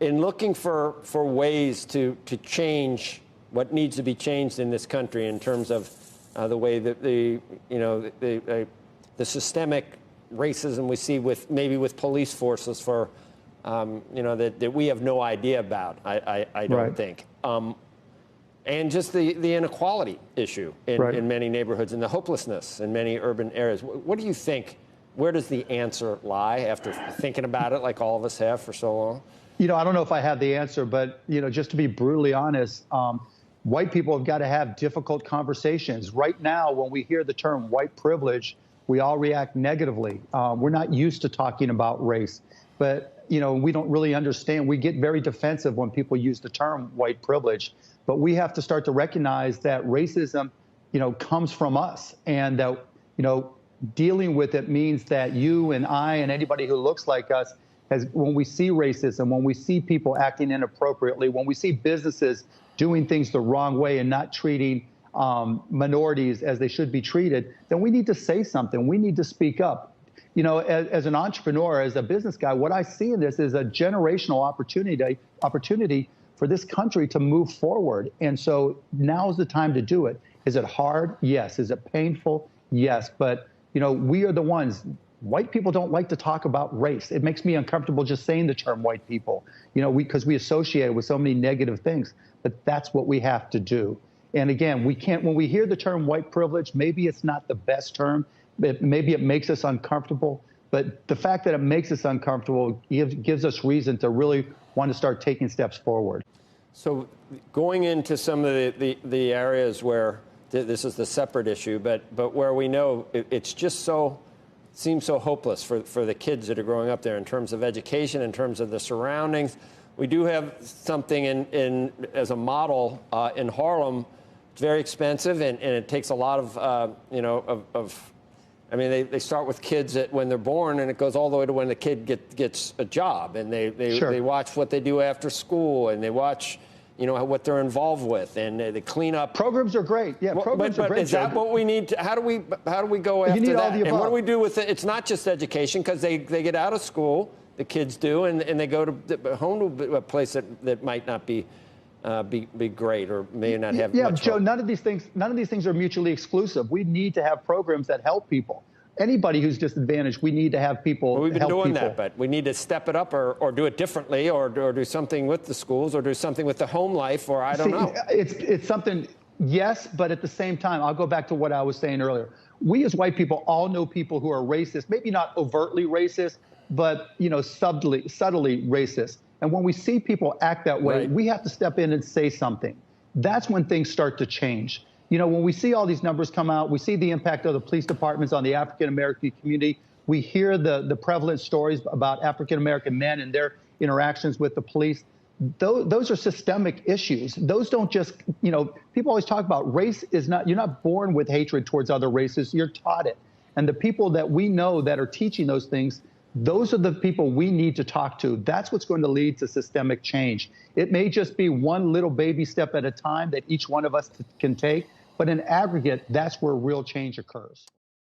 In looking for ways to change what needs to be changed in this country in terms of the way that the systemic racism we see with maybe with police forces for that we have no idea about. I don't Right. think. And just the inequality issue in many neighborhoods and the hopelessness in many urban areas. What do you think? Where does the answer lie after thinking about it like all of us have for so long? I don't know if I have the answer, but, just to be brutally honest, white people have got to have difficult conversations. Right now, when we hear the term white privilege, we all react negatively. We're not used to talking about race, but, we don't really understand. We get very defensive when people use the term white privilege, but we have to start to recognize that racism, comes from us, and that, dealing with it means that you and I and anybody who looks like us, when we see racism, when we see people acting inappropriately, when we see businesses doing things the wrong way and not treating minorities as they should be treated, then we need to say something. We need to speak up. As an entrepreneur, as a business guy, what I see in this is a generational opportunity for this country to move forward. And so now is the time to do it. Is it hard? Yes. Is it painful? Yes. But, we are the ones. White people don't like to talk about race. It makes me uncomfortable just saying the term white people, because we associate it with so many negative things. But that's what we have to do. And again, we can't, when we hear the term white privilege, maybe it's not the best term. Maybe it makes us uncomfortable. But the fact that it makes us uncomfortable gives us reason to really want to start taking steps forward. So going into some of the areas where this is the separate issue, but where we know it's just seems so hopeless for the kids that are growing up there in terms of education, in terms of the surroundings. We do have something in as a model in Harlem. It's very expensive, and it takes a lot of they start with kids when they're born, and it goes all the way to when the kid gets a job, and they watch what they do after school, and they watch what they're involved with, and the cleanup programs are great. Yeah, programs are great. Is that what we need? How do we go after that? And what do we do with it? It's not just education, because they get out of school, the kids do, and they go to home to a place that might not be great or may not have. Yeah, much Joe. hope. None of these things are mutually exclusive. We need to have programs that help people. Anybody who's disadvantaged, we need to have people. Well, we've been help doing people. that, but we need to step it up or do it differently, or do something with the schools, or do something with the home life, or I don't know. It's something, yes, but at the same time, I'll go back to what I was saying earlier. We as white people all know people who are racist, maybe not overtly racist, but subtly racist. And when we see people act that way, we have to step in and say something. That's when things start to change. When we see all these numbers come out, we see the impact of the police departments on the African-American community. We hear the prevalent stories about African-American men and their interactions with the police. Those are systemic issues. Those don't just, people always talk about race is not, you're not born with hatred towards other races, you're taught it. And the people that we know that are teaching those things, those are the people we need to talk to. That's what's going to lead to systemic change. It may just be one little baby step at a time that each one of us can take, but in aggregate, that's where real change occurs.